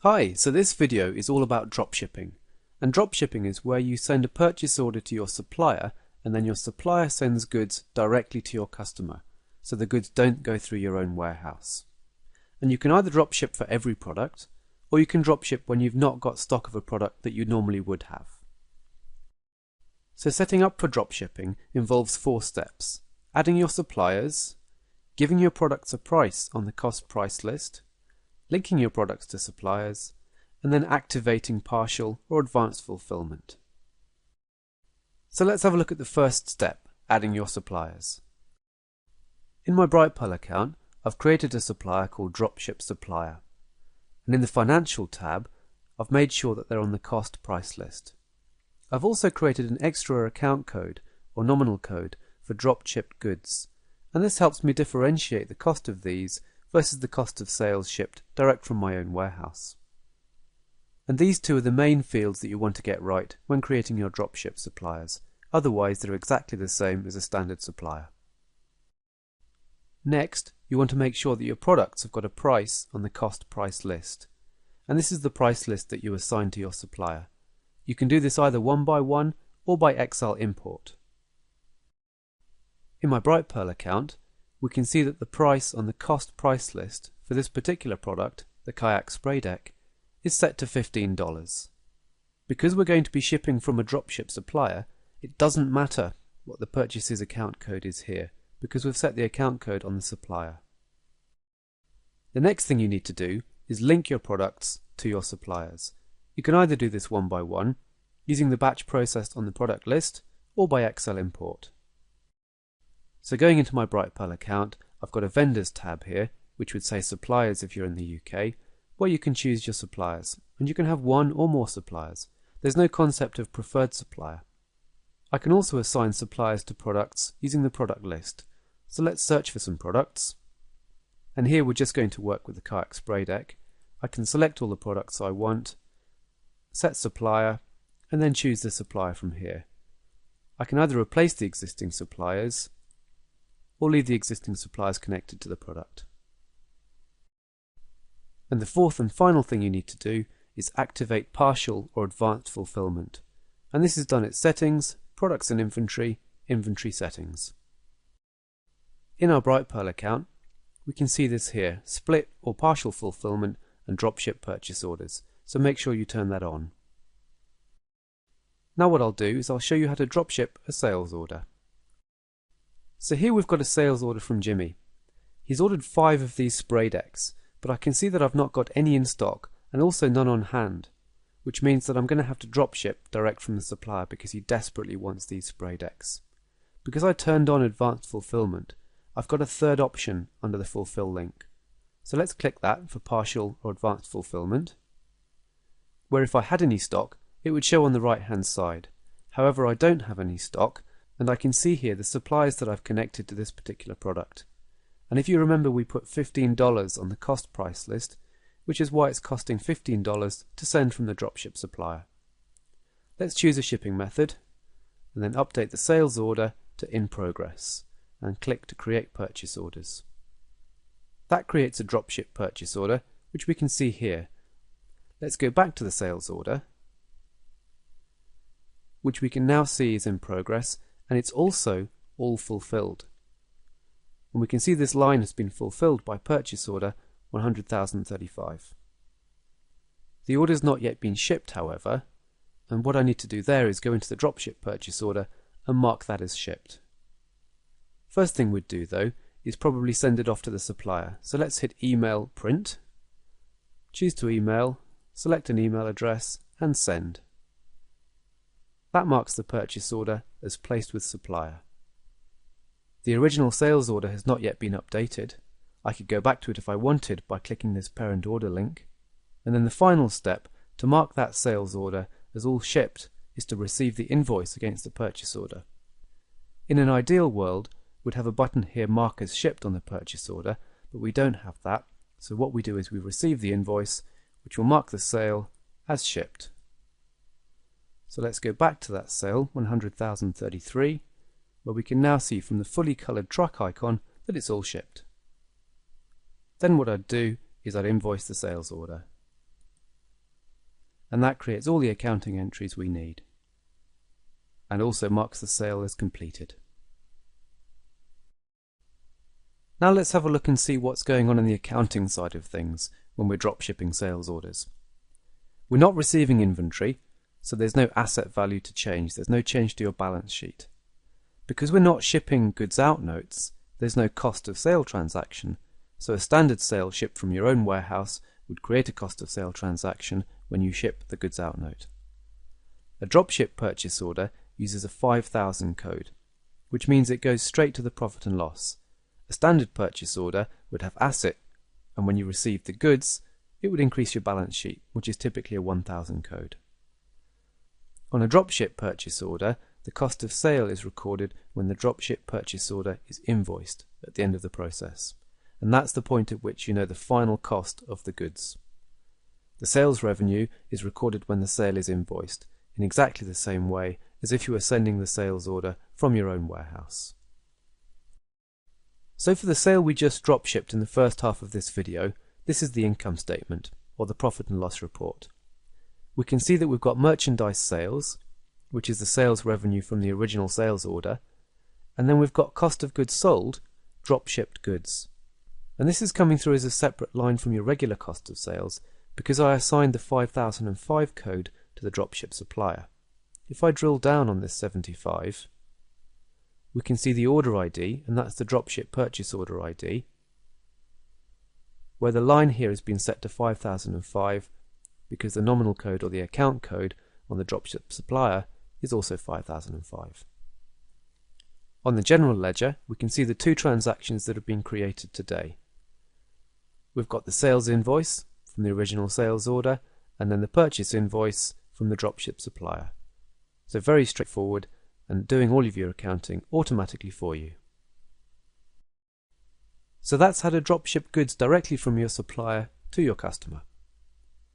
Hi, so this video is all about dropshipping. And dropshipping is where you send a purchase order to your supplier and then your supplier sends goods directly to your customer, so the goods don't go through your own warehouse. And you can either dropship for every product, or you can dropship when you've not got stock of a product that you normally would have. So setting up for dropshipping involves 4 steps: adding your suppliers, giving your products a price on the cost price list, linking your products to suppliers, and then activating partial or advanced fulfillment. So let's have a look at the first step, adding your suppliers. In my Brightpearl account, I've created a supplier called Dropship Supplier, and in the Financial tab, I've made sure that they're on the cost price list. I've also created an extra account code or nominal code for drop-shipped goods, and this helps me differentiate the cost of these versus the cost of sales shipped direct from my own warehouse. And these two are the main fields that you want to get right when creating your dropship suppliers, otherwise they're exactly the same as a standard supplier. Next, you want to make sure that your products have got a price on the cost price list, and this is the price list that you assign to your supplier. You can do this either one by one or by Excel import. In my Brightpearl account, we can see that the price on the cost price list for this particular product, the kayak spray deck, is set to $15. Because we're going to be shipping from a dropship supplier, it doesn't matter what the purchases account code is here, because we've set the account code on the supplier. The next thing you need to do is link your products to your suppliers. You can either do this one by one, using the batch processed on the product list, or by Excel import. So going into my Brightpearl account, I've got a Vendors tab here, which would say Suppliers if you're in the UK, where you can choose your suppliers, and you can have one or more suppliers. There's no concept of preferred supplier. I can also assign suppliers to products using the product list. So let's search for some products. And here we're just going to work with the kayak spray deck. I can select all the products I want, set supplier, and then choose the supplier from here. I can either replace the existing suppliers or leave the existing suppliers connected to the product. And the fourth and final thing you need to do is activate partial or advanced fulfillment. And this is done at Settings, Products and Inventory, Inventory Settings. In our Brightpearl account, we can see this here, split or partial fulfillment and dropship purchase orders, so make sure you turn that on. Now what I'll do is I'll show you how to dropship a sales order. So here we've got a sales order from Jimmy. He's ordered 5 of these spray decks, but I can see that I've not got any in stock and also none on hand, which means that I'm going to have to dropship direct from the supplier because he desperately wants these spray decks. Because I turned on advanced fulfillment, I've got a third option under the fulfill link. So let's click that for partial or advanced fulfillment, where if I had any stock, it would show on the right hand side. However, I don't have any stock, and I can see here the suppliers that I've connected to this particular product. And if you remember, we put $15 on the cost price list, which is why it's costing $15 to send from the dropship supplier. Let's choose a shipping method, and then update the sales order to in progress, and click to create purchase orders. That creates a dropship purchase order, which we can see here. Let's go back to the sales order, which we can now see is in progress, and it's also all fulfilled. And we can see this line has been fulfilled by purchase order 100,035. The order's not yet been shipped, however, and what I need to do there is go into the dropship purchase order and mark that as shipped. First thing we'd do though is probably send it off to the supplier. So let's hit email print, choose to email, select an email address and send. That marks the purchase order as placed with supplier. The original sales order has not yet been updated. I could go back to it if I wanted by clicking this parent order link. And then the final step to mark that sales order as all shipped is to receive the invoice against the purchase order. In an ideal world, we'd have a button here mark as shipped on the purchase order, but we don't have that. So what we do is we receive the invoice, which will mark the sale as shipped. So let's go back to that sale, 100,033, where we can now see from the fully coloured truck icon that it's all shipped. Then what I'd do is I'd invoice the sales order. and that creates all the accounting entries we need, and also marks the sale as completed. Now let's have a look and see what's going on in the accounting side of things when we're dropshipping sales orders. We're not receiving inventory, so there's no asset value to change. There's no change to your balance sheet. Because we're not shipping goods out notes, there's no cost of sale transaction, so a standard sale shipped from your own warehouse would create a cost of sale transaction when you ship the goods out note. A dropship purchase order uses a 5000 code, which means it goes straight to the profit and loss. A standard purchase order would have asset, and when you receive the goods, it would increase your balance sheet, which is typically a 1000 code. On a dropship purchase order, the cost of sale is recorded when the dropship purchase order is invoiced at the end of the process, and that's the point at which you know the final cost of the goods. The sales revenue is recorded when the sale is invoiced, in exactly the same way as if you were sending the sales order from your own warehouse. So for the sale we just dropshipped in the first half of this video, this is the income statement, or the profit and loss report. We can see that we've got merchandise sales, which is the sales revenue from the original sales order, and then we've got cost of goods sold, dropshipped goods. And this is coming through as a separate line from your regular cost of sales, because I assigned the 5005 code to the dropship supplier. If I drill down on this 75, we can see the order ID, and that's the dropship purchase order ID, where the line here has been set to 5005 because the nominal code or the account code on the dropship supplier is also 5005. On the general ledger, we can see the two transactions that have been created today. We've got the sales invoice from the original sales order, and then the purchase invoice from the dropship supplier. So very straightforward, and doing all of your accounting automatically for you. So that's how to dropship goods directly from your supplier to your customer.